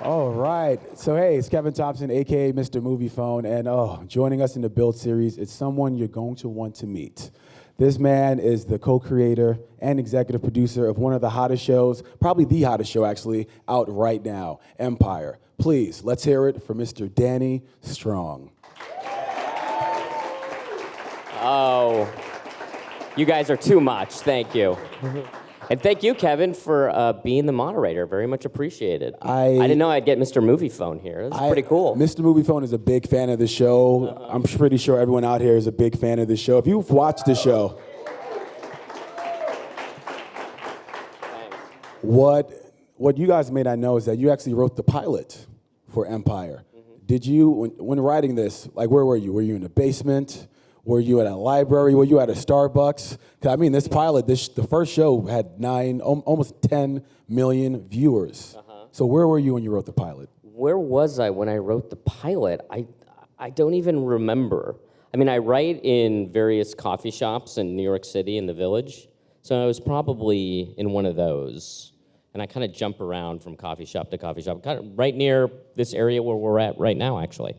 All right. So, hey, it's Kevin Thompson, a.k.a. Mr. Movie Phone, and joining us in the Build series is someone you're going to want to meet. This man is the co-creator and executive producer of one of the hottest shows, probably the hottest show, actually, out right now, Empire. Please, let's hear it for Mr. Danny Strong. Oh, you guys are too much. Thank you. And thank you, Kevin, for being the moderator. Very much appreciated. I didn't know I'd get Mr. Movie Phone here. That's pretty cool. Mr. Movie Phone is a big fan of the show. I'm pretty sure everyone out here is a big fan of the show. If you've watched the show, what you guys may not know is that you actually wrote the pilot for Empire. Mm-hmm. Did you, when writing this, like where were you? Were you in the basement? Were you at a library? Were you at a Starbucks? 'Cause, I mean, this pilot, the first show had almost 10 million viewers. Uh-huh. So where were you when you wrote the pilot? Where was I when I wrote the pilot? I don't even remember. I mean, I write in various coffee shops in New York City in the Village. So I was probably in one of those. And I kind of jump around from coffee shop to coffee shop, kind of right near this area where we're at right now, actually.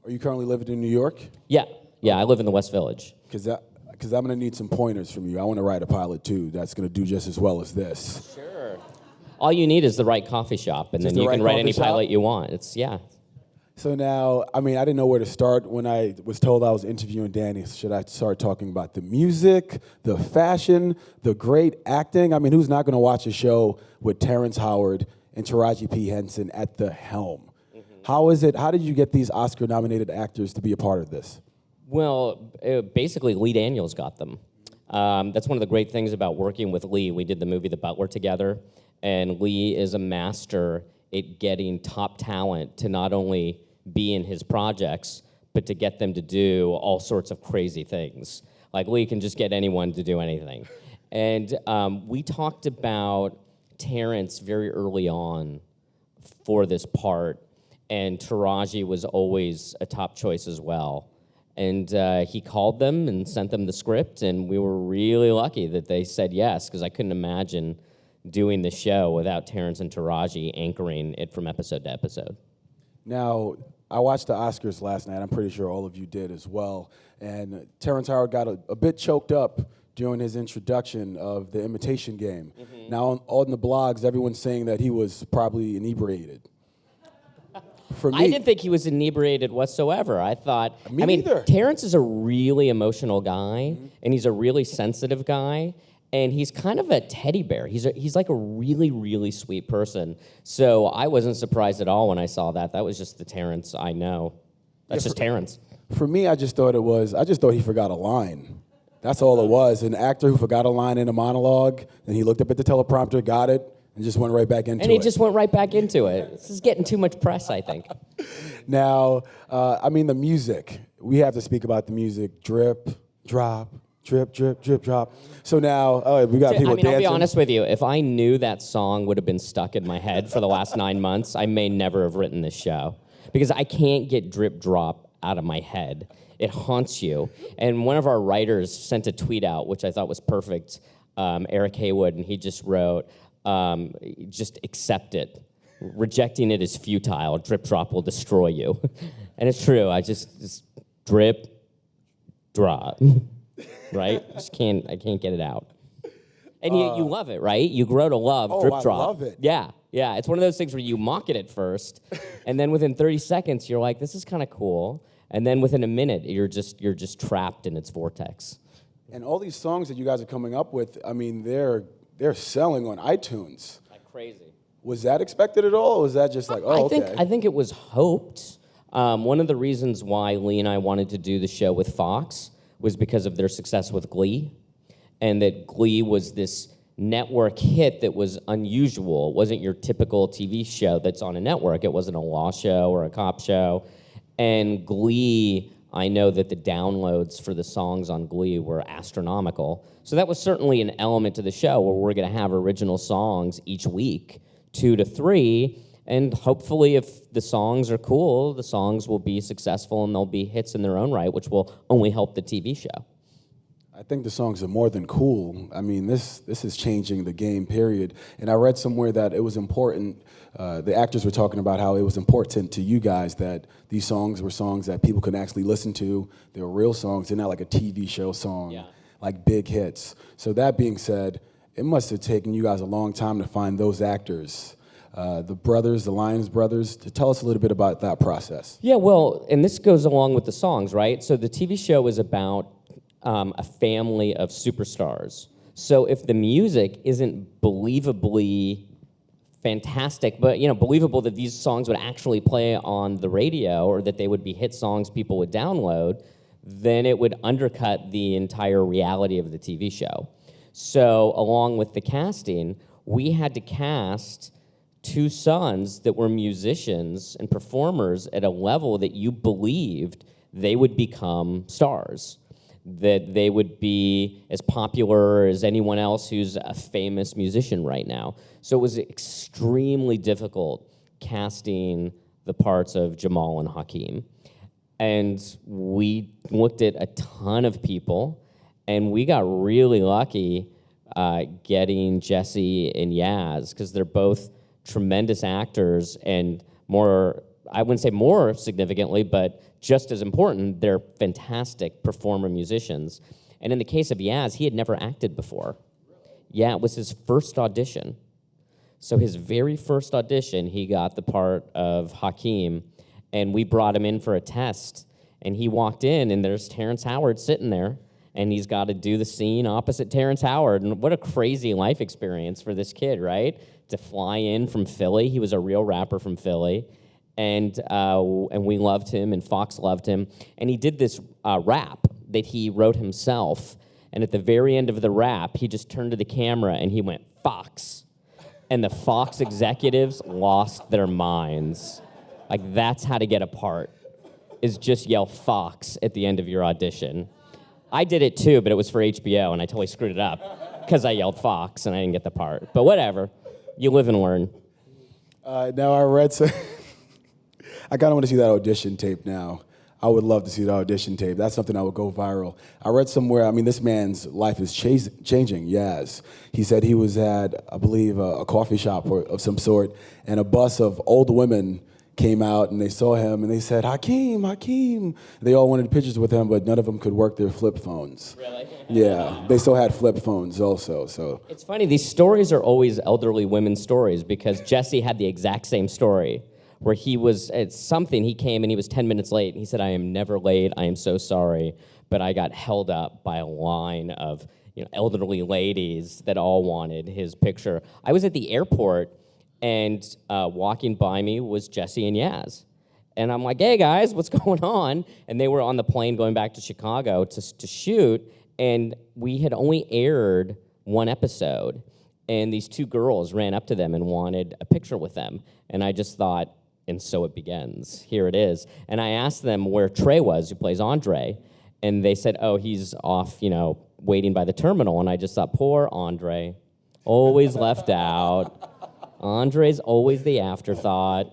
Are you currently living in New York? Yeah. Yeah, I live in the West Village. Because I'm going to need some pointers from you. I want to write a pilot, too, that's going to do just as well as this. Sure. All you need is the right coffee shop, and then you can write any pilot you want. Yeah. So now, I mean, I didn't know where to start when I was told I was interviewing Danny. Should I start talking about the music, the fashion, the great acting? I mean, who's not going to watch a show with Terrence Howard and Taraji P. Henson at the helm? Mm-hmm. How did you get these Oscar-nominated actors to be a part of this? Well, basically, Lee Daniels got them. That's one of the great things about working with Lee. We did the movie The Butler together, and Lee is a master at getting top talent to not only be in his projects, but to get them to do all sorts of crazy things. Like, Lee can just get anyone to do anything. And we talked about Terrence very early on for this part, and Taraji was always a top choice as well. And he called them and sent them the script, and we were really lucky that they said yes, because I couldn't imagine doing the show without Terrence and Taraji anchoring it from episode to episode. Now, I watched the Oscars last night. I'm pretty sure all of you did as well. And Terrence Howard got a bit choked up during his introduction of the Imitation Game. Mm-hmm. Now, on the blogs, everyone's saying that he was probably inebriated. For me, I didn't think he was inebriated whatsoever. I thought, neither. Terrence is a really emotional guy, mm-hmm. and he's a really sensitive guy, and he's kind of a teddy bear. He's like a really, really sweet person. So I wasn't surprised at all when I saw that. That was just the Terrence I know. That's just Terrence. For me, I just thought he forgot a line. That's all it was. An actor who forgot a line in a monologue, and he looked up at the teleprompter, got it, and just went right back into it. And he just went right back into it. This is getting too much press, I think. Now, the music. We have to speak about the music. Drip, drop, drip, drip, drip, drop. So now, we got people dancing. I'll be honest with you. If I knew that song would have been stuck in my head for the last 9 months, I may never have written this show. Because I can't get drip, drop out of my head. It haunts you. And one of our writers sent a tweet out, which I thought was perfect, Eric Haywood, and he just wrote, just accept it. Rejecting it is futile. Drip drop will destroy you. And it's true. I just drip, drop, right? I can't get it out. And you love it, right? You grow to love drip drop. I love it. Yeah. It's one of those things where you mock it at first, and then within 30 seconds you're like, this is kind of cool. And then within a minute you're just trapped in its vortex. And all these songs that you guys are coming up with, I mean, they're selling on iTunes. Like crazy. Was that expected at all, or was that just like, okay? I think it was hoped. One of the reasons why Lee and I wanted to do the show with Fox was because of their success with Glee, and that Glee was this network hit that was unusual. It wasn't your typical TV show that's on a network. It wasn't a law show or a cop show. And Glee, I know that the downloads for the songs on Glee were astronomical. So that was certainly an element to the show where we're going to have original songs each week, 2 to 3, and hopefully if the songs are cool, the songs will be successful and they'll be hits in their own right, which will only help the TV show. I think the songs are more than cool. I mean, this is changing the game, period. And I read somewhere that it was important, the actors were talking about how it was important to you guys that these songs were songs that people could actually listen to. They were real songs. They're not like a TV show song, like big hits. So that being said, it must have taken you guys a long time to find those actors. The brothers, the Lyon brothers, to tell us a little bit about that process. Yeah, well, and this goes along with the songs, right? So the TV show is about a family of superstars. So if the music isn't believably fantastic, but believable that these songs would actually play on the radio or that they would be hit songs people would download, then it would undercut the entire reality of the TV show. So along with the casting, we had to cast two sons that were musicians and performers at a level that you believed they would become stars, that they would be as popular as anyone else who's a famous musician right now. So it was extremely difficult casting the parts of Jamal and Hakeem. And we looked at a ton of people, and we got really lucky getting Jesse and Yaz, because they're both tremendous actors, and more, I wouldn't say more significantly, but just as important, they're fantastic performer musicians. And in the case of Yaz, he had never acted before. Yeah, it was his first audition. So his very first audition, he got the part of Hakeem, and we brought him in for a test, and he walked in, and there's Terrence Howard sitting there, and he's got to do the scene opposite Terrence Howard. And what a crazy life experience for this kid, right? To fly in from Philly. He was a real rapper from Philly. And we loved him, and Fox loved him. And he did this rap that he wrote himself. And at the very end of the rap, he just turned to the camera, and he went, "Fox." And the Fox executives lost their minds. Like, that's how to get a part, is just yell "Fox" at the end of your audition. I did it too, but it was for HBO, and I totally screwed it up because I yelled "Fox" and I didn't get the part. But whatever. You live and learn. Now I read some... I kind of want to see that audition tape now. I would love to see the audition tape. That's something that would go viral. I read somewhere, I mean, this man's life is changing, Yaz. He said he was at, I believe, a coffee shop of some sort, and a bus of old women came out, and they saw him, and they said, "Hakeem, Hakeem." They all wanted pictures with him, but none of them could work their flip phones. Really? Yeah, they still had flip phones also, so. It's funny, these stories are always elderly women's stories, because Jesse had the exact same story, where he was at something, he came and he was 10 minutes late, and he said, "I am never late, I am so sorry, but I got held up by a line of elderly ladies that all wanted his picture." I was at the airport, and walking by me was Jesse and Yaz. And I'm like, "Hey guys, what's going on?" And they were on the plane going back to Chicago to shoot, and we had only aired one episode. And these two girls ran up to them and wanted a picture with them. And I just thought, and so it begins. Here it is. And I asked them where Trey was, who plays Andre. And they said, "Oh, he's off, waiting by the terminal." And I just thought, poor Andre, always left out. Andre's always the afterthought.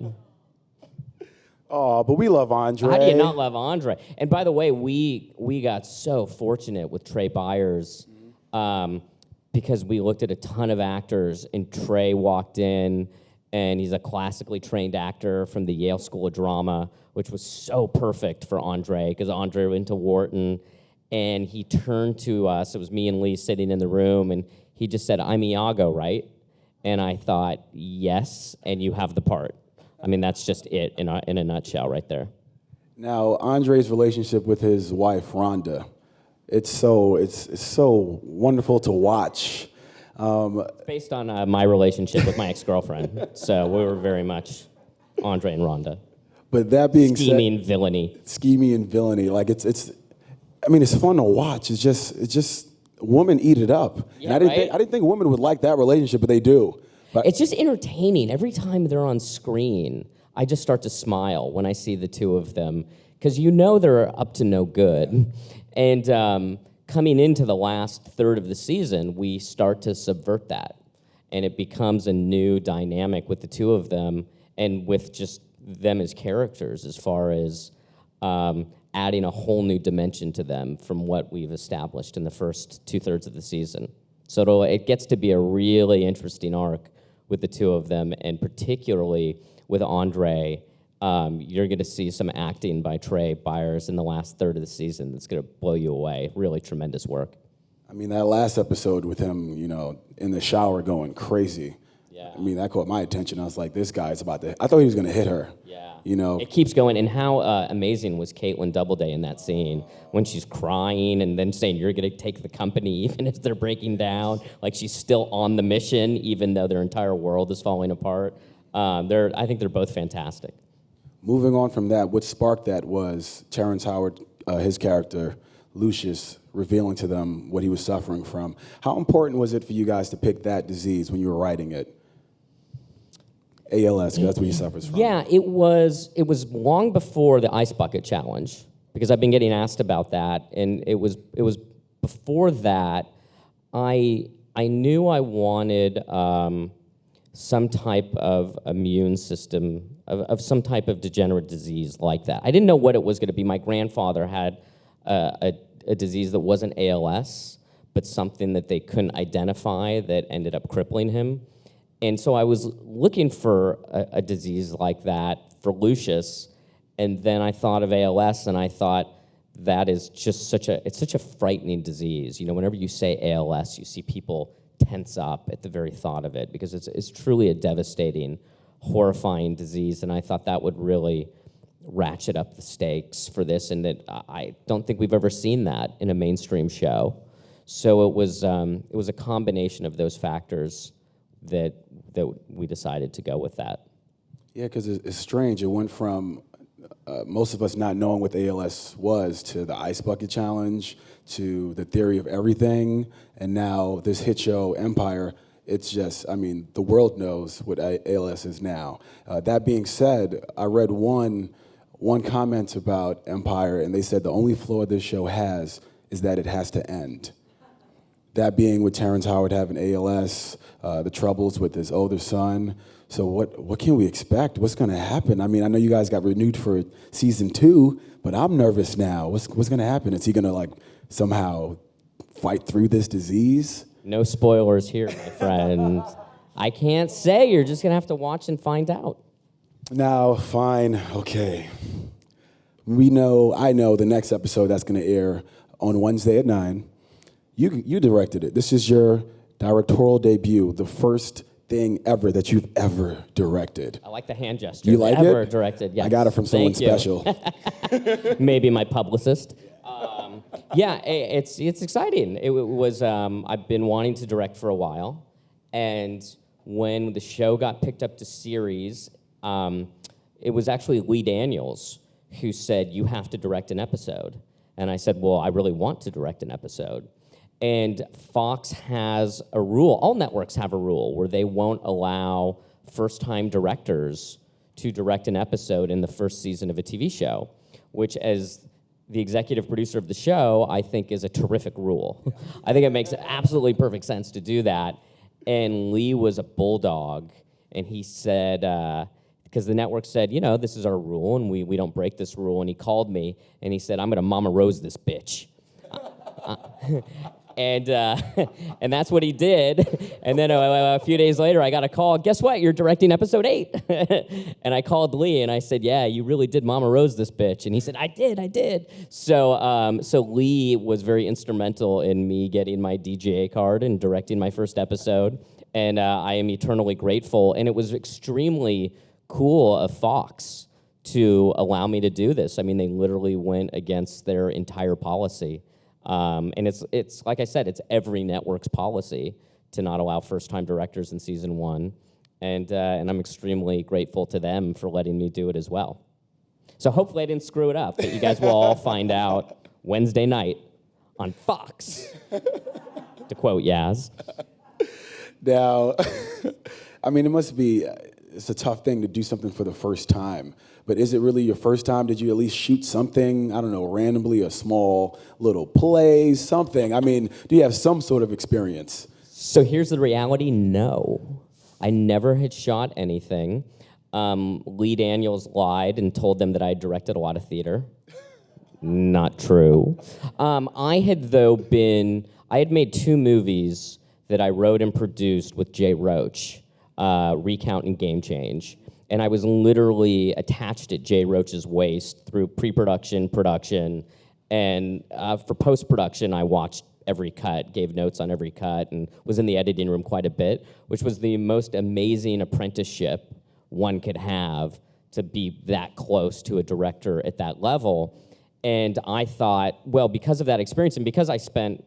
Oh, but we love Andre. How do you not love Andre? And by the way, we got so fortunate with Trey Byers, because we looked at a ton of actors, and Trey walked in, and he's a classically trained actor from the Yale School of Drama, which was so perfect for Andre, because Andre went to Wharton, and he turned to us. It was me and Lee sitting in the room, and he just said, "I'm Iago, right?" And I thought, yes, and you have the part. I mean, that's just it in a nutshell right there. Now, Andre's relationship with his wife, Rhonda, it's so wonderful to watch. Based on my relationship with my ex-girlfriend. So we were very much Andre and Rhonda. But that being Scheming villainy. Scheming and villainy. Like it's fun to watch. It's just women eat it up. Yeah, and I didn't think women would like that relationship, but they do. But it's just entertaining. Every time they're on screen, I just start to smile when I see the two of them, because they're up to no good. And coming into the last third of the season, we start to subvert that, and it becomes a new dynamic with the two of them, and with just them as characters, as far as adding a whole new dimension to them from what we've established in the first 2/3 of the season. So it gets to be a really interesting arc with the two of them, and particularly with Andre. You're going to see some acting by Trey Byers in the last third of the season that's going to blow you away. Really tremendous work. I mean, that last episode with him, in the shower going crazy. Yeah. I mean, that caught my attention. I was like, this guy's about to... I thought he was going to hit her. Yeah. It keeps going. And how amazing was Caitlin Doubleday in that scene when she's crying and then saying, you're going to take the company even as they're breaking down. Like, she's still on the mission even though their entire world is falling apart. I think they're both fantastic. Moving on from that, what sparked that was Terrence Howard, his character, Lucious, revealing to them what he was suffering from. How important was it for you guys to pick that disease when you were writing it? ALS, 'cause that's what he suffers from. Yeah, it was long before the Ice Bucket Challenge, because I've been getting asked about that, and it was before that. I knew I wanted some type of immune system, of some type of degenerate disease like that. I didn't know what it was going to be. My grandfather had a disease that wasn't ALS, but something that they couldn't identify that ended up crippling him. And so I was looking for a disease like that for Lucious, and then I thought of ALS, and I thought that is just such a frightening disease. Whenever you say ALS, you see people tense up at the very thought of it, because it's truly a devastating, horrifying disease, and I thought that would really ratchet up the stakes for this, and that I don't think we've ever seen that in a mainstream show. So it was a combination of those factors that we decided to go with that. Yeah, because it's strange. It went from most of us not knowing what the ALS was to the Ice Bucket Challenge to the Theory of Everything, and now this hit show, Empire. It's just, the world knows what ALS is now. That being said, I read one comment about Empire, and they said the only flaw this show has is that it has to end. That being with Terrence Howard having ALS, the troubles with his older son. So what can we expect? What's going to happen? I know you guys got renewed for season 2, but I'm nervous now. What's going to happen? Is he going to somehow fight through this disease? No spoilers here, my friend. I can't say. You're just going to have to watch and find out. Now, fine, okay. I know the next episode that's going to air on Wednesday at 9. You directed it. This is your directorial debut, the first thing ever that you've ever directed. I like the hand gesture. You like ever it? directed, yes. I got it from someone special. Maybe my publicist. It's exciting. It was I've been wanting to direct for a while, and when the show got picked up to series, it was actually Lee Daniels who said, you have to direct an episode. And I said, well, I really want to direct an episode. And Fox has a rule, all networks have a rule, where they won't allow first-time directors to direct an episode in the first season of a TV show, which, as the executive producer of the show, I think is a terrific rule. I think it makes absolutely perfect sense to do that. And Lee was a bulldog, and he said, because the network said, this is our rule, and we don't break this rule, and he called me, and he said, I'm going to Mama Rose this bitch. And that's what he did. And then a few days later, I got a call. Guess what? You're directing episode 8. And I called Lee, and I said, yeah, you really did Mama Rose this bitch. And he said, I did. So Lee was very instrumental in me getting my DGA card and directing my first episode. And I am eternally grateful. And it was extremely cool of Fox to allow me to do this. They literally went against their entire policy. And it's like I said, it's every network's policy to not allow first-time directors in season 1, and I'm extremely grateful to them for letting me do it as well. So hopefully I didn't screw it up, but you guys will all find out Wednesday night on Fox, to quote Yaz. Now, it must be, it's a tough thing to do something for the first time. But is it really your first time? Did you at least shoot something, randomly, a small little play, something? Do you have some sort of experience? So here's the reality, no. I never had shot anything. Lee Daniels lied and told them that I directed a lot of theater. not true. I had made 2 movies that I wrote and produced with Jay Roach, Recount and Game Change. And I was literally attached at Jay Roach's waist through pre-production, production, and for post-production, I watched every cut, gave notes on every cut, and was in the editing room quite a bit, which was the most amazing apprenticeship one could have to be that close to a director at that level. And I thought, well, because of that experience, and because I spent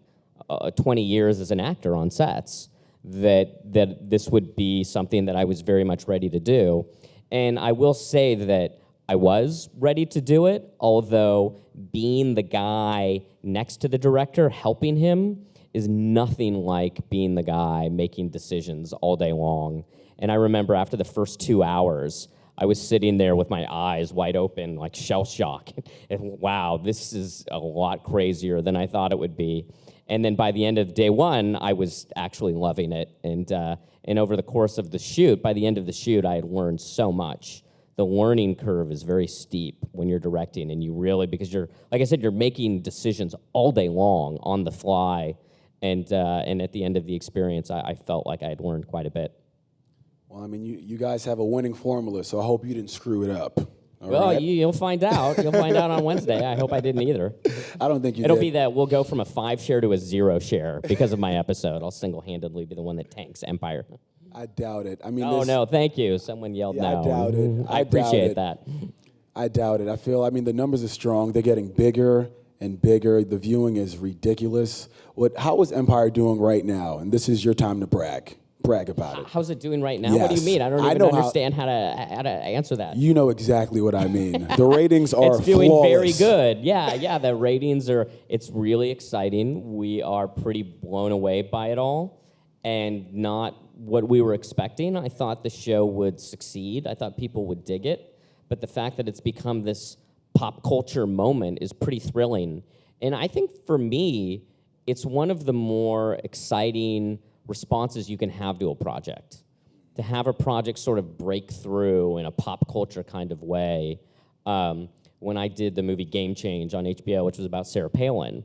20 years as an actor on sets, that this would be something that I was very much ready to do. And I will say that I was ready to do it, although being the guy next to the director, helping him, is nothing like being the guy making decisions all day long. And I remember after the first 2 hours, I was sitting there with my eyes wide open, like shell shock. And wow, this is a lot crazier than I thought it would be. And then by the end of day 1, I was actually loving it. And over the course of the shoot, by the end of the shoot, I had learned so much. The learning curve is very steep when you're directing, and you really, because you're, like I said, you're making decisions all day long on the fly. And at the end of the experience, I felt like I had learned quite a bit. Well, I mean, you guys have a winning formula, so I hope you didn't screw it up. Well, you'll find out. You'll find out on Wednesday. I hope I didn't either. I don't think you It'll did. be that we'll go from a 5 share to a 0 share because of my episode. I'll single-handedly be the one that tanks Empire. I doubt it. I mean, No, thank you. Someone yelled no. I doubt it. I appreciate that. I doubt it. I mean, the numbers are strong. They're getting bigger and bigger. The viewing is ridiculous. How is Empire doing right now? And this is your time to brag. Brag about it. How's it doing right now? Yes. What do you mean? I don't even understand how to answer that. You know exactly what I mean. The ratings are It's doing flawless. very good. Yeah, the ratings are, it's really exciting. We are pretty blown away by it all, and not what we were expecting. I thought the show would succeed. I thought people would dig it, but the fact that it's become this pop culture moment is pretty thrilling. And I think for me, it's one of the more exciting responses you can have to a project. To have a project sort of break through in a pop culture kind of way. When I did the movie Game Change on HBO, which was about Sarah Palin,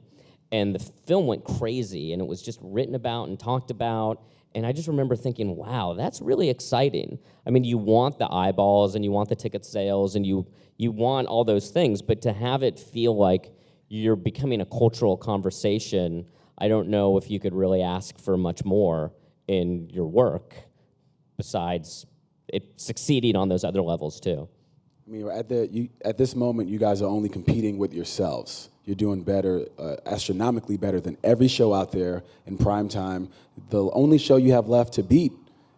and the film went crazy, and it was just written about and talked about, and I just remember thinking, wow, that's really exciting. I mean, you want the eyeballs, and you want the ticket sales, and you want all those things, but to have it feel like you're becoming a cultural conversation, I don't know if you could really ask for much more in your work besides it succeeding on those other levels too. I mean, at this moment, you guys are only competing with yourselves. You're doing better, astronomically better than every show out there in prime time. The only show you have left to beat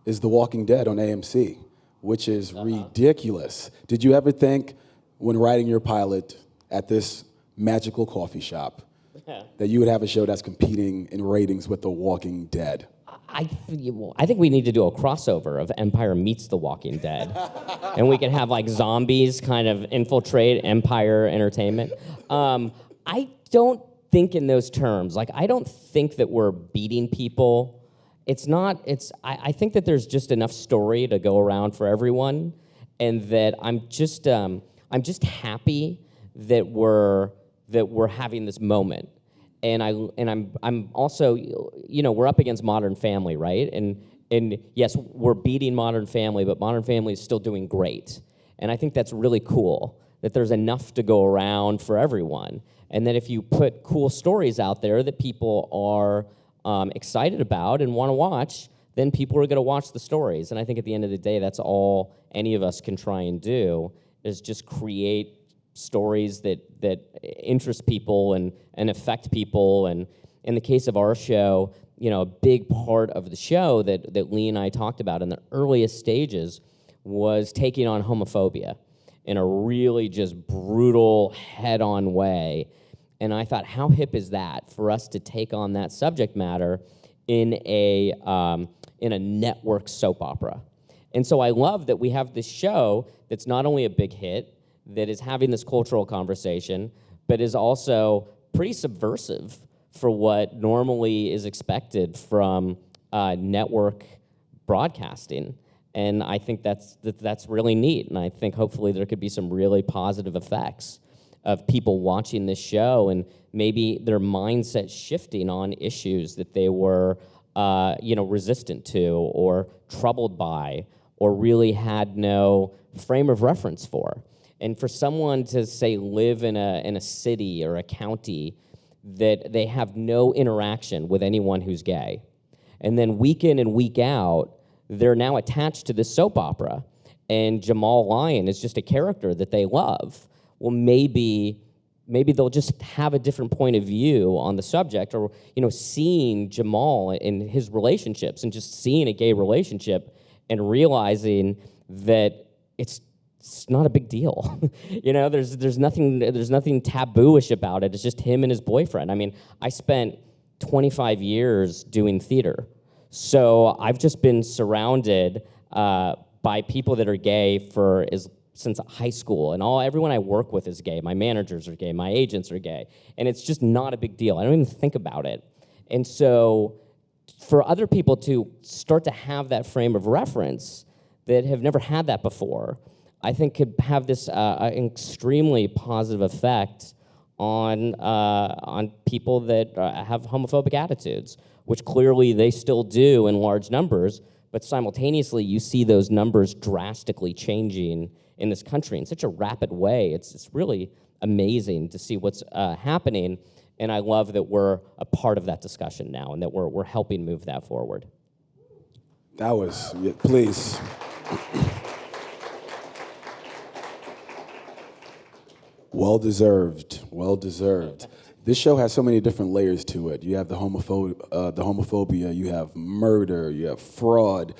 is The Walking Dead on AMC, which is ridiculous. Did you ever think, when writing your pilot at this magical coffee shop, that you would have a show that's competing in ratings with The Walking Dead? I think we need to do a crossover of Empire meets The Walking Dead. And we could have like zombies kind of infiltrate Empire Entertainment. I don't think in those terms. Like, I don't think that we're beating people. I think that there's just enough story to go around for everyone, and that I'm just happy that we're having this moment. And I'm also, we're up against Modern Family, right? And yes, we're beating Modern Family, but Modern Family is still doing great. And I think that's really cool, that there's enough to go around for everyone. And that if you put cool stories out there that people are excited about and want to watch, then people are going to watch the stories. And I think at the end of the day, that's all any of us can try and do, is just create stories that interest people and affect people. And in the case of our show, a big part of the show that Lee and I talked about in the earliest stages was taking on homophobia in a really just brutal, head-on way. And I thought, how hip is that for us to take on that subject matter in a network soap opera? And so I love that we have this show that's not only a big hit, that is having this cultural conversation, but is also pretty subversive for what normally is expected from network broadcasting. And I think that's really neat, and I think hopefully there could be some really positive effects. of people watching this show and maybe their mindset shifting on issues that they were, resistant to or troubled by or really had no frame of reference for. And for someone to, say, live in a city or a county that they have no interaction with anyone who's gay, and then week in and week out, they're now attached to this soap opera, and Jamal Lyon is just a character that they love. Well, maybe they'll just have a different point of view on the subject, or seeing Jamal in his relationships and just seeing a gay relationship and realizing that it's not a big deal. There's nothing tabooish about it. It's just him and his boyfriend. I mean, I spent 25 years doing theater, so I've just been surrounded by people that are gay since high school, and everyone I work with is gay. My managers are gay, my agents are gay, and it's just not a big deal. I don't even think about it. And so for other people to start to have that frame of reference that have never had that before, I think could have this extremely positive effect on people that have homophobic attitudes, which clearly they still do in large numbers, but simultaneously you see those numbers drastically changing in this country in such a rapid way. It's really amazing to see what's happening, and I love that we're a part of that discussion now and that we're helping move that forward. That was, please. Well deserved. This show has so many different layers to it. You have the homophobia, you have murder, you have fraud.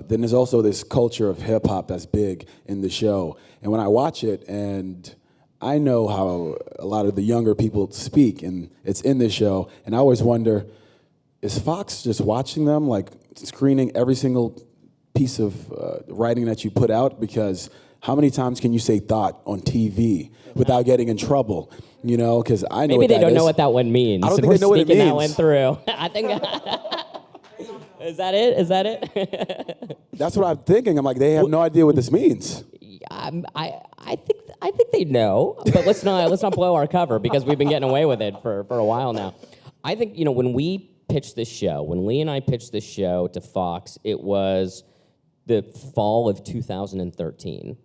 Then there's also this culture of hip hop that's big in the show. And when I watch it, and I know how a lot of the younger people speak, and it's in this show, and I always wonder, is Fox just watching them, like screening every single piece of writing that you put out? Because how many times can you say thought on TV without getting in trouble? Because I know maybe what they don't is. know what that one means. I don't think they know what it means. That one through. I think. Is that it? That's what I'm thinking. I'm like, they have no idea what this means. I think they know, but let's not blow our cover because we've been getting away with it for a while now. I think when we pitched this show, when Lee and I pitched this show to Fox, it was the fall of 2013.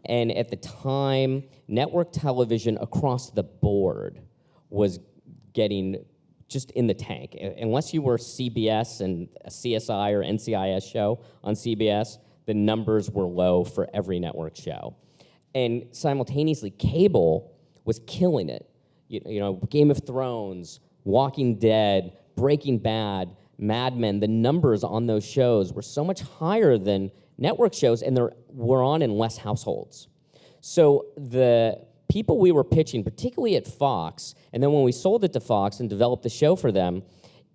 And at the time, network television across the board was getting just in the tank. Unless you were CBS and a CSI or NCIS show on CBS, the numbers were low for every network show. And simultaneously, cable was killing it. Game of Thrones, Walking Dead, Breaking Bad, Mad Men, the numbers on those shows were so much higher than network shows, and they were on in less households. So the people we were pitching, particularly at Fox, and then when we sold it to Fox and developed the show for them,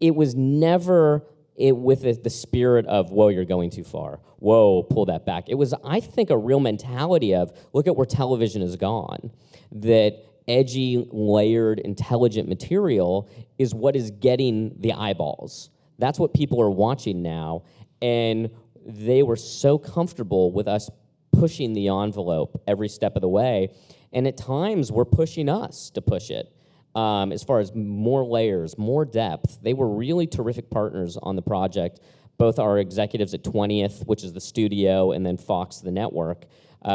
it was never with the spirit of, whoa, you're going too far. Whoa, pull that back. It was, I think, a real mentality of, look at where television has gone, that edgy, layered, intelligent material is what is getting the eyeballs. That's what people are watching now, and they were so comfortable with us pushing the envelope every step of the way, and at times we're pushing us to push it. As far as more layers, more depth, they were really terrific partners on the project, both our executives at 20th, which is the studio, and then Fox, the network.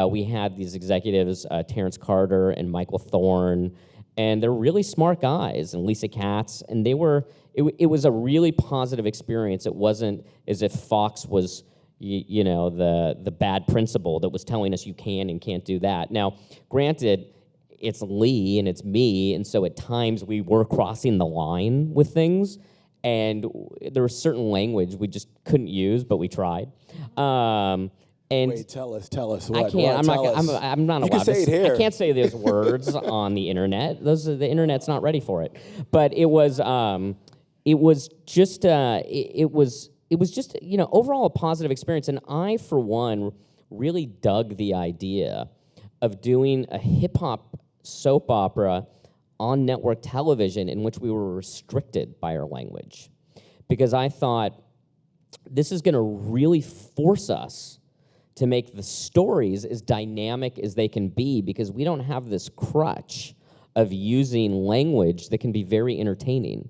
We had these executives, Terrence Carter and Michael Thorne, and they're really smart guys, and Lisa Katz, and it was a really positive experience. It wasn't as if Fox was the bad principal that was telling us you can and can't do that. Now, granted, it's Lee and it's me, and so at times we were crossing the line with things, and there was certain language we just couldn't use, but we tried. And wait, tell us what? I can't. I'm not allowed. You can say it here. I can't say those words on the internet. The internet's not ready for it. But it was just overall a positive experience. And I, for one, really dug the idea of doing a hip hop soap opera on network television in which we were restricted by our language, because I thought this is going to really force us to make the stories as dynamic as they can be, because we don't have this crutch of using language that can be very entertaining.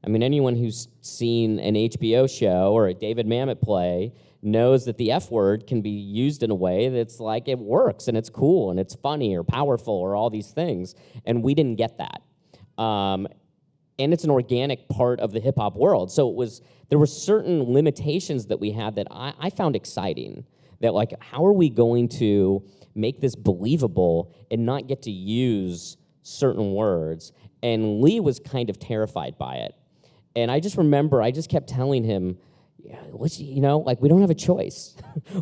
I mean, anyone who's seen an HBO show or a David Mamet play knows that the F word can be used in a way that's like it works and it's cool and it's funny or powerful or all these things. And we didn't get that. And it's an organic part of the hip hop world. So there were certain limitations that we had that I found exciting. That like, how are we going to make this believable and not get to use certain words? And Lee was kind of terrified by it. And I just remember, I just kept telling him, yeah, like we don't have a choice.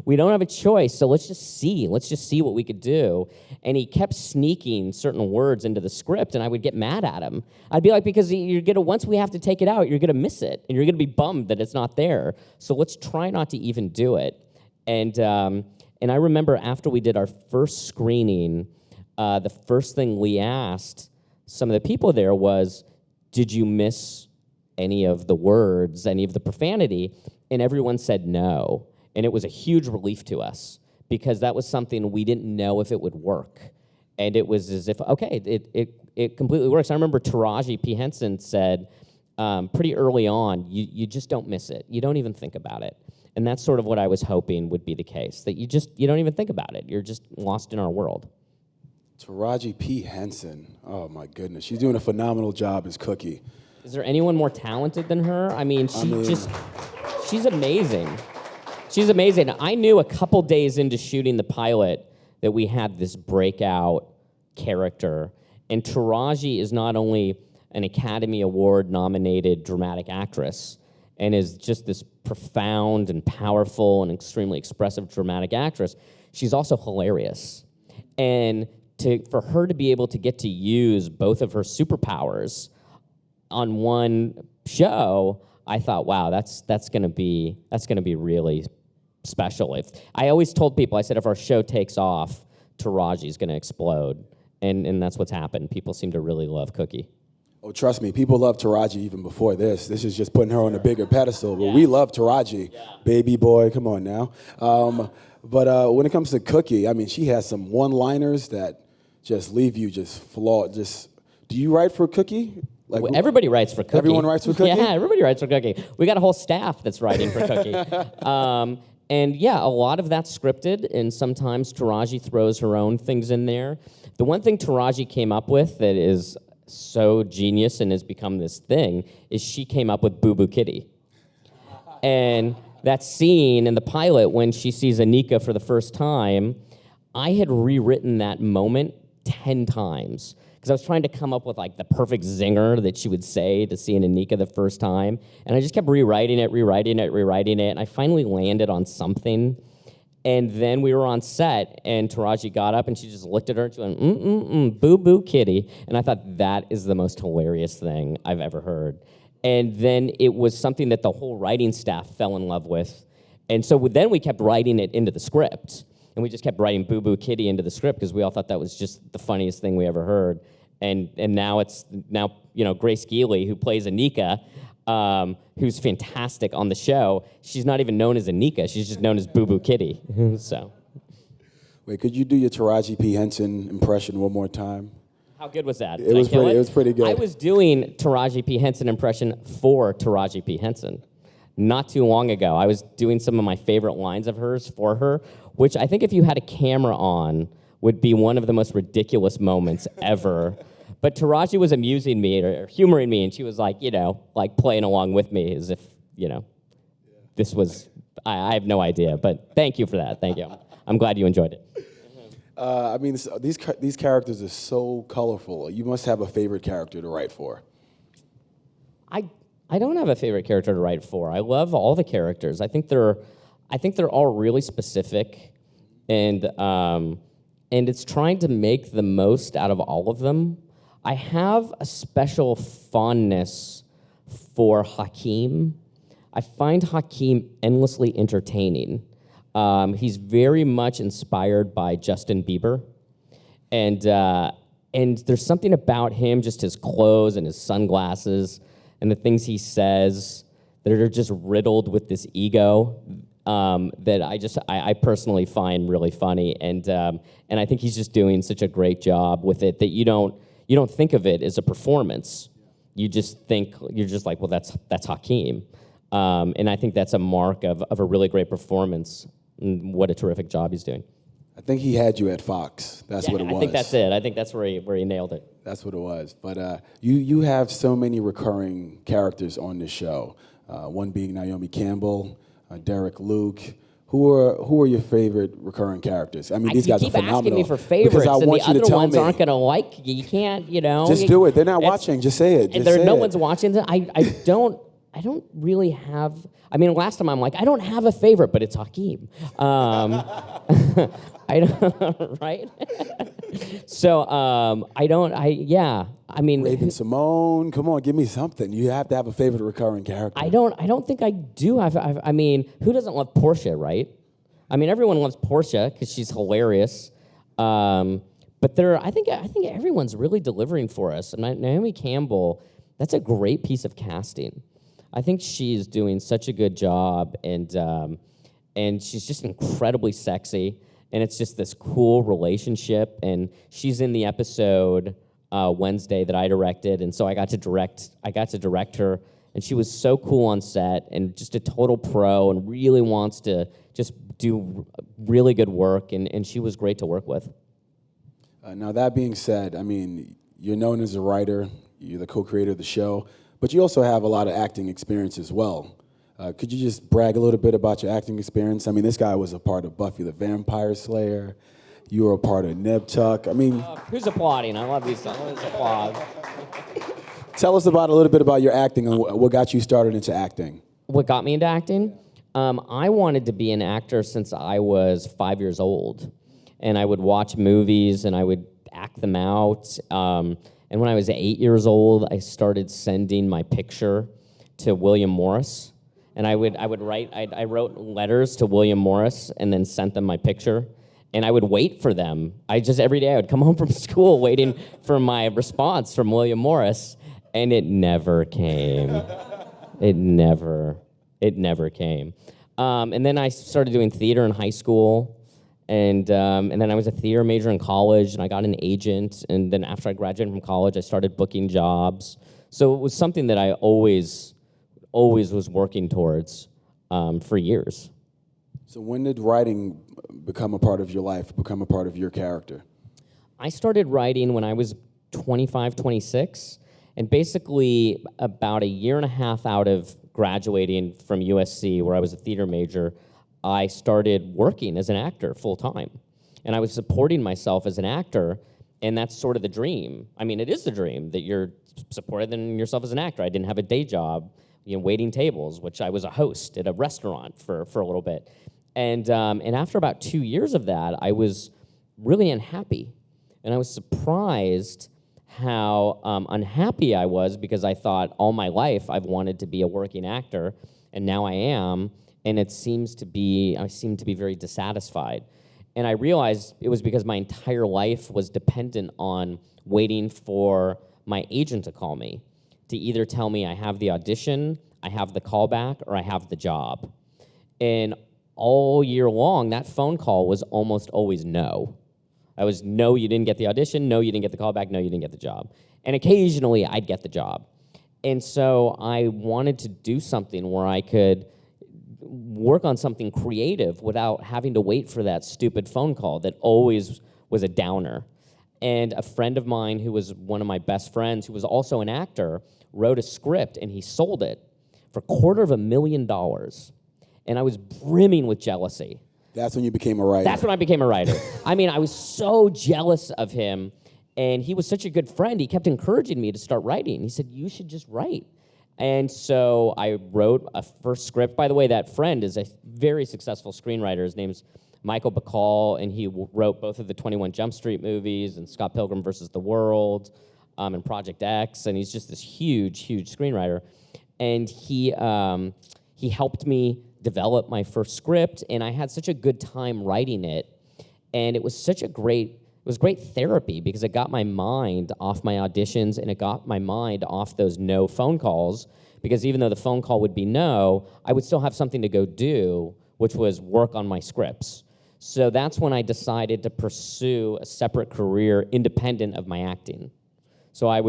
We don't have a choice, so let's just see what we could do. And he kept sneaking certain words into the script, and I would get mad at him. I'd be like, because once we have to take it out, you're gonna miss it, and you're gonna be bummed that it's not there. So let's try not to even do it. And I remember after we did our first screening, the first thing Lee asked some of the people there was, did you miss any of the words, any of the profanity? And everyone said no. And it was a huge relief to us, because that was something we didn't know if it would work. And it was as if, okay, it completely works. I remember Taraji P. Henson said pretty early on, you just don't miss it. You don't even think about it. And that's sort of what I was hoping would be the case, that you don't even think about it. You're just lost in our world. Taraji P. Henson, oh my goodness. She's doing a phenomenal job as Cookie. Is there anyone more talented than her? She's amazing. She's amazing. I knew a couple days into shooting the pilot that we had this breakout character. And Taraji is not only an Academy Award nominated dramatic actress and is just this profound and powerful and extremely expressive dramatic actress, she's also hilarious. And for her to be able to get to use both of her superpowers on one show, I thought, wow, that's gonna be really special. I always told people, I said, if our show takes off, Taraji's gonna explode, and that's what's happened. People seem to really love Cookie. Oh, trust me, people love Taraji even before this. This is just putting her on a bigger pedestal, but we love Taraji. Yeah. Baby boy, come on now. But when it comes to Cookie, I mean, she has some one-liners that just leave you just flawed. Do you write for Cookie? Everybody writes for Cookie. Everyone writes for Cookie? Yeah, everybody writes for Cookie. We got a whole staff that's writing for Cookie. And yeah, a lot of that's scripted, and sometimes Taraji throws her own things in there. The one thing Taraji came up with that is so genius and has become this thing is she came up with Boo Boo Kitty. And that scene in the pilot when she sees Anika for the first time, I had rewritten that moment 10 times. Because I was trying to come up with like the perfect zinger that she would say to seeing Anika the first time. And I just kept rewriting it, and I finally landed on something. And then we were on set, and Taraji got up, and she just looked at her, and she went, Boo Boo Kitty. And I thought, that is the most hilarious thing I've ever heard. And then it was something that the whole writing staff fell in love with. And so then we kept writing it into the script. And we just kept writing Boo Boo Kitty into the script because we all thought that was just the funniest thing we ever heard. And now it's Grace Geely, who plays Anika, who's fantastic on the show. She's not even known as Anika. She's just known as Boo Boo Kitty. So. Wait, could you do your Taraji P. Henson impression one more time? How good was that? It was pretty good. I was doing Taraji P. Henson impression for Taraji P. Henson not too long ago. I was doing some of my favorite lines of hers for her, which I think if you had a camera on would be one of the most ridiculous moments ever. But Taraji was amusing me or humoring me, and she was like, playing along with me as if, this was, I have no idea. But thank you for that. Thank you. I'm glad you enjoyed it. I mean, these characters are so colorful. You must have a favorite character to write for. I don't have a favorite character to write for. I love all the characters. I think they're all really specific, and it's trying to make the most out of all of them. I have a special fondness for Hakeem. I find Hakeem endlessly entertaining. He's very much inspired by Justin Bieber, and there's something about him, just his clothes and his sunglasses and the things he says that are just riddled with this ego that I personally find really funny, and I think he's just doing such a great job with it that you don't think of it as a performance. You're just like, well, that's Hakeem, and I think that's a mark of a really great performance. And what a terrific job he's doing. I think he had you at Fox. That's what it was. I think that's it. I think that's where he nailed it. That's what it was. But you have so many recurring characters on this show. One being Naomi Campbell, Derek Luke. Who are your favorite recurring characters? I mean, these guys are phenomenal. You keep asking me for favorites, because I and want the you to other tell ones me. aren't going to like you. You can't, Just do it. They're not watching. Just say it. No one's watching. I don't really have. I mean, last time I'm like, I don't have a favorite, but it's Hakeem. I don't, right? So I mean, Raven Simone. Come on, give me something. You have to have a favorite recurring character. I don't think I do. I mean, who doesn't love Portia, right? I mean, everyone loves Portia because she's hilarious. But I think everyone's really delivering for us. And Naomi Campbell, that's a great piece of casting. I think she's doing such a good job, and she's just incredibly sexy, and it's just this cool relationship. And she's in the episode Wednesday that I directed, and so I got to direct her, and she was so cool on set, and just a total pro, and really wants to just do really good work, and she was great to work with. Now, that being said, I mean, you're known as a writer, you're the co-creator of the show, but you also have a lot of acting experience as well. Could you just brag a little bit about your acting experience? I mean, this guy was a part of Buffy the Vampire Slayer. You were a part of Nip Tuck. I mean... who's applauding? I love these applause. Tell us a little bit about your acting and what got you started into acting. What got me into acting? I wanted to be an actor since I was 5 years old. And I would watch movies and I would act them out. And when I was 8 years old, I started sending my picture to William Morris. And I wrote letters to William Morris and then sent them my picture. And I would wait for them. Every day I would come home from school waiting for my response from William Morris. And it never came. It never came. And then I started doing theater in high school. And then I was a theater major in college, and I got an agent. And then after I graduated from college, I started booking jobs. So it was something that I always was working towards for years. So when did writing become a part of your life, become a part of your character? I started writing when I was 25, 26, and basically about a year and a half out of graduating from USC, where I was a theater major, I started working as an actor full-time. And I was supporting myself as an actor, and that's sort of the dream. I mean, it is the dream that you're supported in yourself as an actor. I didn't have a day job, waiting tables, which I was a host at a restaurant for a little bit. And after about 2 years of that, I was really unhappy. And I was surprised how unhappy I was, because I thought all my life I've wanted to be a working actor, and now I am. And I seem to be very dissatisfied. And I realized it was because my entire life was dependent on waiting for my agent to call me, to either tell me I have the audition, I have the callback, or I have the job. And all year long, that phone call was almost always no. I was, no, you didn't get the audition, no, you didn't get the callback, no, you didn't get the job. And occasionally, I'd get the job. And so I wanted to do something where I could work on something creative without having to wait for that stupid phone call that always was a downer. And a friend of mine who was one of my best friends, who was also an actor, wrote a script, and he sold it for $250,000. And I was brimming with jealousy. That's when you became a writer. That's when I became a writer. I mean, I was so jealous of him, and he was such a good friend. He kept encouraging me to start writing. He said, you should just write. And so I wrote a first script. By the way, that friend is a very successful screenwriter. His name's Michael Bacall, and he wrote both of the 21 Jump Street movies and Scott Pilgrim versus the World and Project X, and he's just this huge, huge screenwriter. And he helped me develop my first script, and I had such a good time writing it. And it was great therapy, because it got my mind off my auditions, and it got my mind off those no phone calls, because even though the phone call would be no, I would still have something to go do which was work on my scripts. So that's when I decided to pursue a separate career independent of my acting. So I'd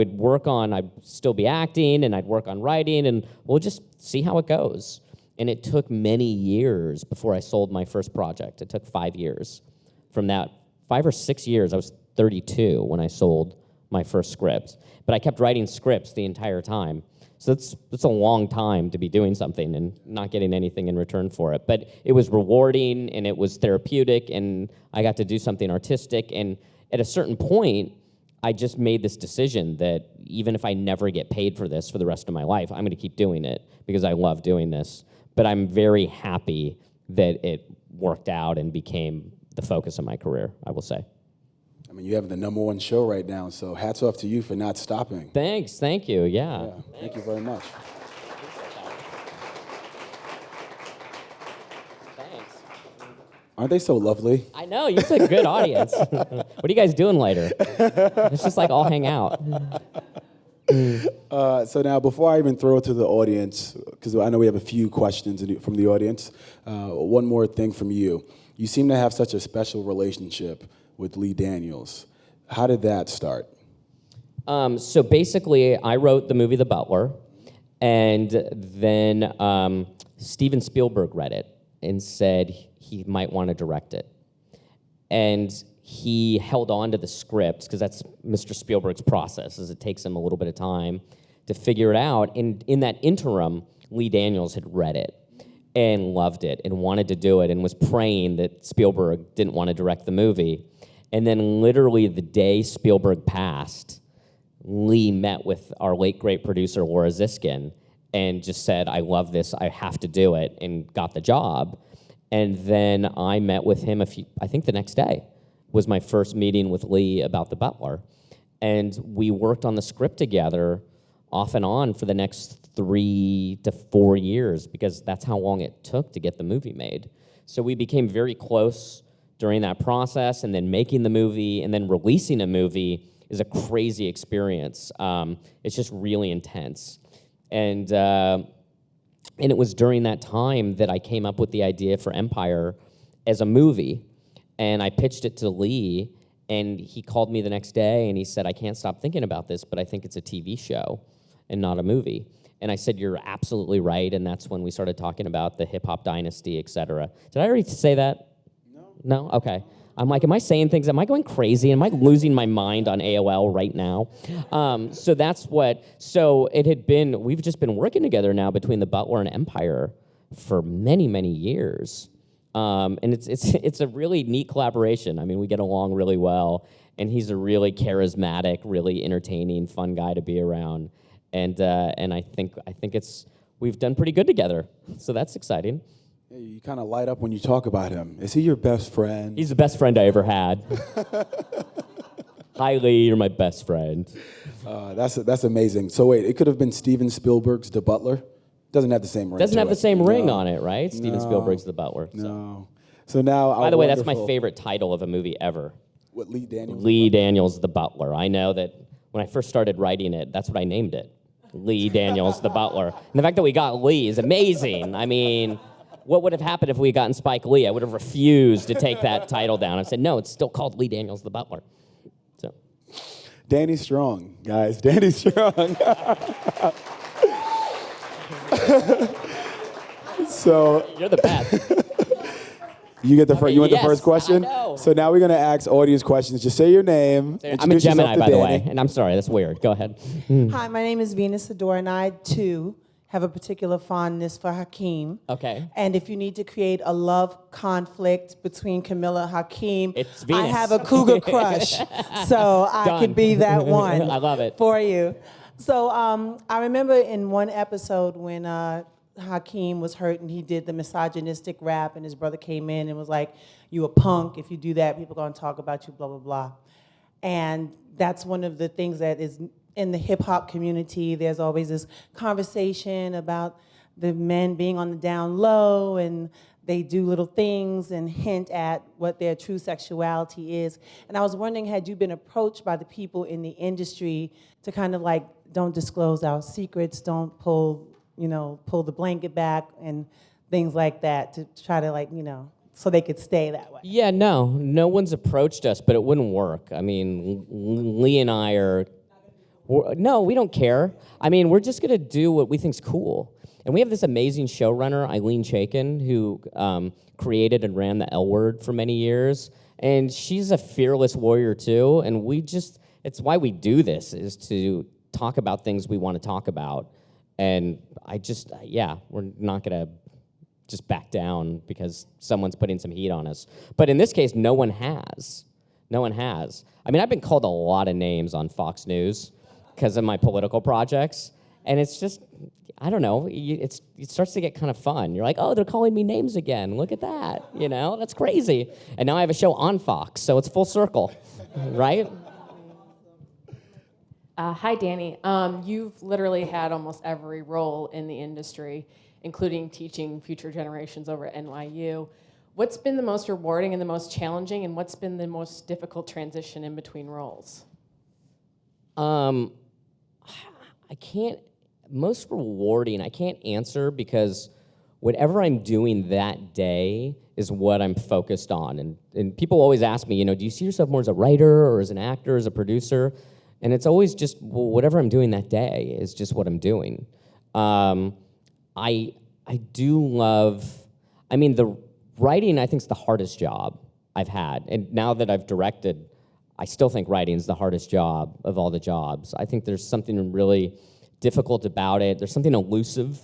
still be acting, and I'd work on writing, and we'll just see how it goes. And it took many years before I sold my first project. It took 5 years. From that 5 or 6 years, I was 32 when I sold my first script. But I kept writing scripts the entire time. So it's a long time to be doing something and not getting anything in return for it. But it was rewarding, and it was therapeutic, and I got to do something artistic. And at a certain point, I just made this decision that even if I never get paid for this for the rest of my life, I'm going to keep doing it because I love doing this. But I'm very happy that it worked out and became the focus of my career, I will say. I mean, you have the #1 show right now, so hats off to you for not stopping. Thanks, thank you, yeah. Thank you very much. Thanks. Aren't they so lovely? I know, you're a good audience. What are you guys doing later? It's just like all hang out. So now, before I even throw it to the audience, because I know we have a few questions from the audience, one more thing from you. You seem to have such a special relationship with Lee Daniels. How did that start? So basically, I wrote the movie The Butler, and then Steven Spielberg read it and said he might want to direct it. And he held on to the script, because that's Mr. Spielberg's process, is it takes him a little bit of time to figure it out. And in that interim, Lee Daniels had read it and loved it and wanted to do it and was praying that Spielberg didn't want to direct the movie. And then literally the day Spielberg passed, Lee met with our late great producer, Laura Ziskin, and just said, I love this, I have to do it, and got the job. And then I met with him I think the next day was my first meeting with Lee about The Butler. And we worked on the script together off and on for the next 3 to 4 years, because that's how long it took to get the movie made. So we became very close during that process, and then making the movie and then releasing a movie is a crazy experience. It's just really intense. And it was during that time that I came up with the idea for Empire as a movie, and I pitched it to Lee, and he called me the next day, and he said, I can't stop thinking about this, but I think it's a TV show and not a movie. And I said, you're absolutely right, and that's when we started talking about the hip-hop dynasty, et cetera. Did I already say that? No? Okay. I'm like, am I saying things? Am I going crazy? Am I losing my mind on AOL right now? So it had been, we've just been working together now between The Butler and Empire for many, many years. And it's a really neat collaboration. I mean, we get along really well, and he's a really charismatic, really entertaining, fun guy to be around. And I think we've done pretty good together. So that's exciting. You kind of light up when you talk about him. Is he your best friend? He's the best friend I ever had. Hi, Lee, you're my best friend. That's amazing. So wait, it could have been Steven Spielberg's The Butler? Doesn't have the same ring. Doesn't have the same ring on it, right? No. Steven Spielberg's The Butler. No. So now, by the way, that's my favorite title of a movie ever. What, Lee Daniels? Lee Daniels, The Butler. I know that when I first started writing it, that's what I named it. Lee Daniels, The Butler. And the fact that we got Lee is amazing. I mean, what would have happened if we had gotten Spike Lee? I would have refused to take that title down. I said, no, it's still called Lee Daniels, The Butler. So, Danny Strong, guys. Danny Strong. So you're the best. You get the you want the first question? I know. So now we're gonna ask audience questions. Just say your name. I'm a Gemini, by the way, and I'm sorry, that's weird. Go ahead. Hi, my name is Venus Adore, and I, too, have a particular fondness for Hakeem. Okay. And if you need to create a love conflict between Camilla and Hakeem, it's Venus. I have a cougar crush, so I could be that one. I love it. For you. So I remember in one episode when Hakeem was hurt and he did the misogynistic rap, and his brother came in and was like, you a punk, if you do that, people are going to talk about you, blah, blah, blah. And that's one of the things that is in the hip-hop community. There's always this conversation about the men being on the down low, and they do little things and hint at what their true sexuality is. And I was wondering, had you been approached by the people in the industry to kind of like, don't disclose our secrets, don't pull the blanket back, and things like that to try to so they could stay that way? Yeah, no one's approached us, but it wouldn't work. I mean, Lee and I no, we don't care. I mean, we're just gonna do what we think's cool. And we have this amazing showrunner, Eileen Chaikin, who created and ran the L Word for many years. And she's a fearless warrior too. And it's why we do this, is to talk about things we want to talk about. And we're not gonna just back down because someone's putting some heat on us. But in this case, no one has. I mean, I've been called a lot of names on Fox News because of my political projects. And it's just, I don't know, it starts to get kind of fun. You're like, oh, they're calling me names again. Look at that, that's crazy. And now I have a show on Fox, so it's full circle, right? Hi, Danny. You've literally had almost every role in the industry, including teaching future generations over at NYU. What's been the most rewarding and the most challenging, and what's been the most difficult transition in between roles? Most rewarding, I can't answer because whatever I'm doing that day is what I'm focused on. And people always ask me, do you see yourself more as a writer or as an actor, as a producer? And it's always just, well, whatever I'm doing that day is just what I'm doing. I do love, the writing I think is the hardest job I've had. And now that I've directed, I still think writing is the hardest job of all the jobs. I think there's something really difficult about it. There's something elusive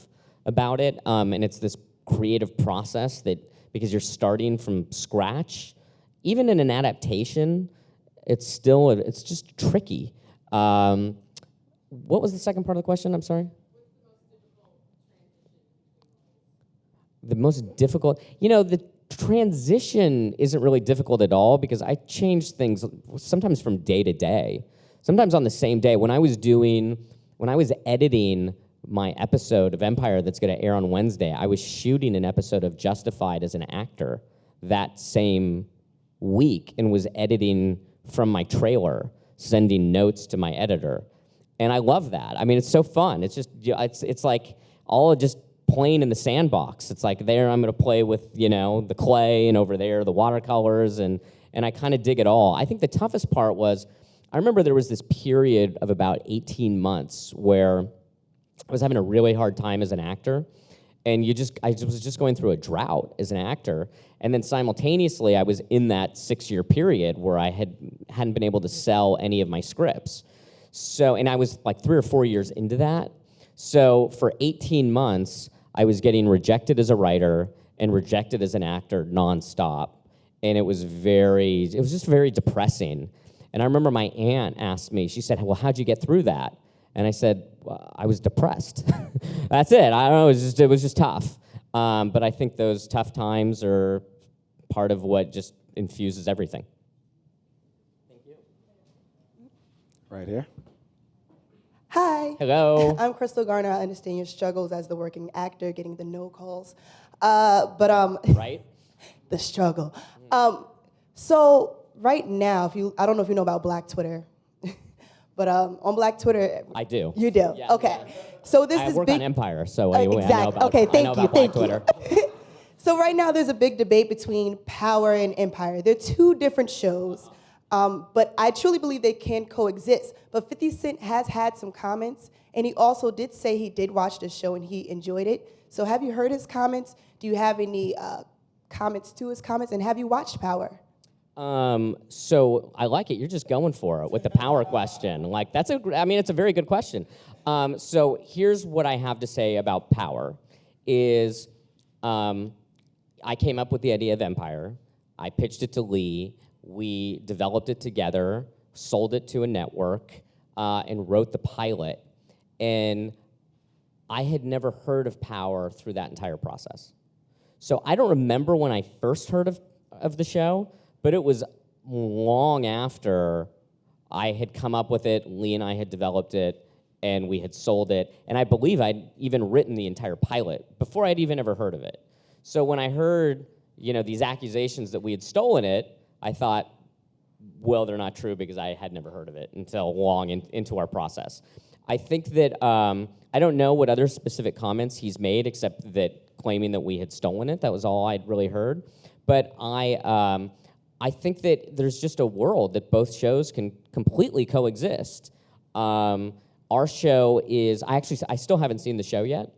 about it. And it's this creative process that, because you're starting from scratch, even in an adaptation, it's just tricky. What was the second part of the question? I'm sorry. The most difficult, the transition isn't really difficult at all because I change things sometimes from day to day, sometimes on the same day. When I was editing my episode of Empire that's going to air on Wednesday, I was shooting an episode of Justified as an actor that same week and was editing from my trailer, sending notes to my editor. And I love that. It's so fun. It's just, it's like all just playing in the sandbox. It's like there I'm going to play with, the clay, and over there the watercolors, and I kind of dig it all. I think the toughest part was, I remember there was this period of about 18 months where I was having a really hard time as an actor, and I was just going through a drought as an actor, and then simultaneously I was in that 6-year period where I hadn't been able to sell any of my scripts. So, and I was like 3 or 4 years into that. So for 18 months, I was getting rejected as a writer and rejected as an actor nonstop, and it was just very depressing. And I remember my aunt asked me, she said, well, how'd you get through that? And I said, well, I was depressed. That's it. I don't know, it was just tough. But I think those tough times are part of what just infuses everything. Thank you. Right here. Hi. Hello. I'm Crystal Garner. I understand your struggles as the working actor, getting the no calls. Right? The struggle. So right now, I don't know if you know about Black Twitter, but on Black Twitter, I do. You do? Yeah. Okay. So I work on Empire, so anyway, exactly. I know about, okay, thank I know you, about thank Black Twitter. you. So right now, there's a big debate between Power and Empire. They're two different shows. But I truly believe they can coexist. But 50 Cent has had some comments, and he also did say he did watch the show and he enjoyed it. So have you heard his comments? Do you have any comments to his comments? And have you watched Power? So I like it. You're just going for it with the Power question. Like it's a very good question. So here's what I have to say about Power is I came up with the idea of Empire. I pitched it to Lee. We developed it together, sold it to a network, and wrote the pilot. And I had never heard of Power through that entire process. So I don't remember when I first heard of the show, but it was long after I had come up with it, Lee and I had developed it, and we had sold it. And I believe I'd even written the entire pilot before I'd even ever heard of it. So when I heard, these accusations that we had stolen it, I thought, well, they're not true because I had never heard of it until long into our process. I think that, I don't know what other specific comments he's made, except that claiming that we had stolen it. That was all I'd really heard. But I think that there's just a world that both shows can completely coexist. Our show is, I still haven't seen the show yet,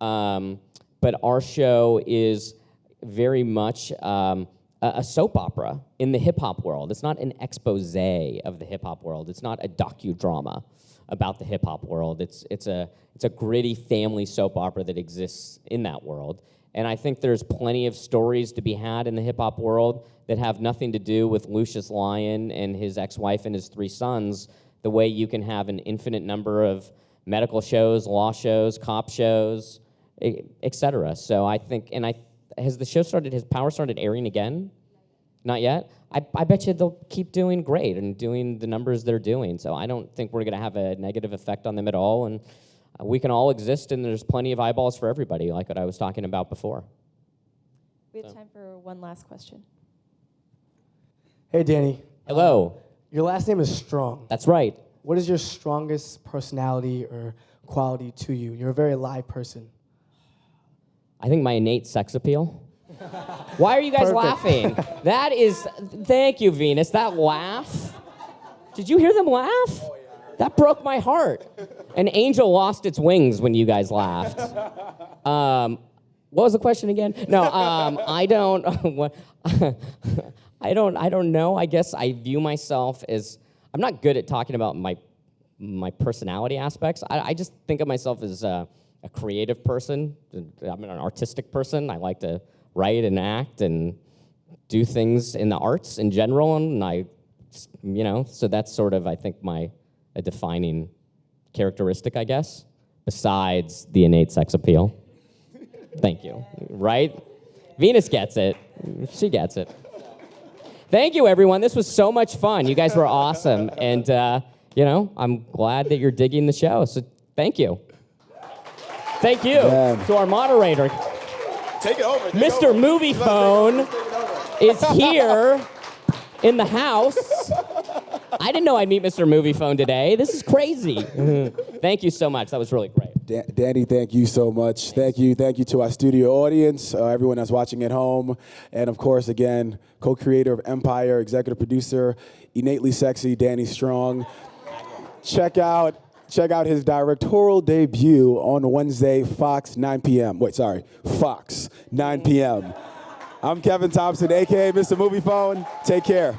but our show is very much a soap opera in the hip-hop world. It's not an expose of the hip-hop world. It's not a docudrama about the hip-hop world. It's a gritty family soap opera that exists in that world. And I think there's plenty of stories to be had in the hip-hop world that have nothing to do with Lucious Lyon and his ex-wife and his 3 sons, the way you can have an infinite number of medical shows, law shows, cop shows, et cetera. So I think, has Power started airing again? Not yet? I bet you they'll keep doing great and doing the numbers they're doing. So I don't think we're going to have a negative effect on them at all. And we can all exist, and there's plenty of eyeballs for everybody, like what I was talking about before. We have time for one last question. Hey, Danny. Hello. Your last name is Strong. That's right. What is your strongest personality or quality to you? You're a very live person. I think my innate sex appeal. Why are you guys laughing? That is, thank you, Venus. That laugh. Did you hear them laugh? That broke my heart. An angel lost its wings when you guys laughed. What was the question again? No, I don't. I don't know. I guess I view myself as, I'm not good at talking about my personality aspects. I just think of myself as a creative person. I'm an artistic person. I like to write and act and do things in the arts in general, and so that's sort of, I think, a defining characteristic, I guess, besides the innate sex appeal. Thank you. Right? Venus gets it. She gets it. Thank you, everyone. This was so much fun. You guys were awesome, and I'm glad that you're digging the show. So thank you. Thank you to our moderator. Take it over. Mr. Movie Phone is here in the house. I didn't know I'd meet Mr. Movie Phone today. This is crazy. Thank you so much. That was really great. Danny, thank you so much. Thank you to our studio audience, everyone that's watching at home, and of course, again, co-creator of Empire, executive producer, innately sexy, Danny Strong. Check out his directorial debut on Wednesday, Fox 9 p.m. Fox 9 p.m. I'm Kevin Thompson, a.k.a. Mr. Movie Phone. Take care.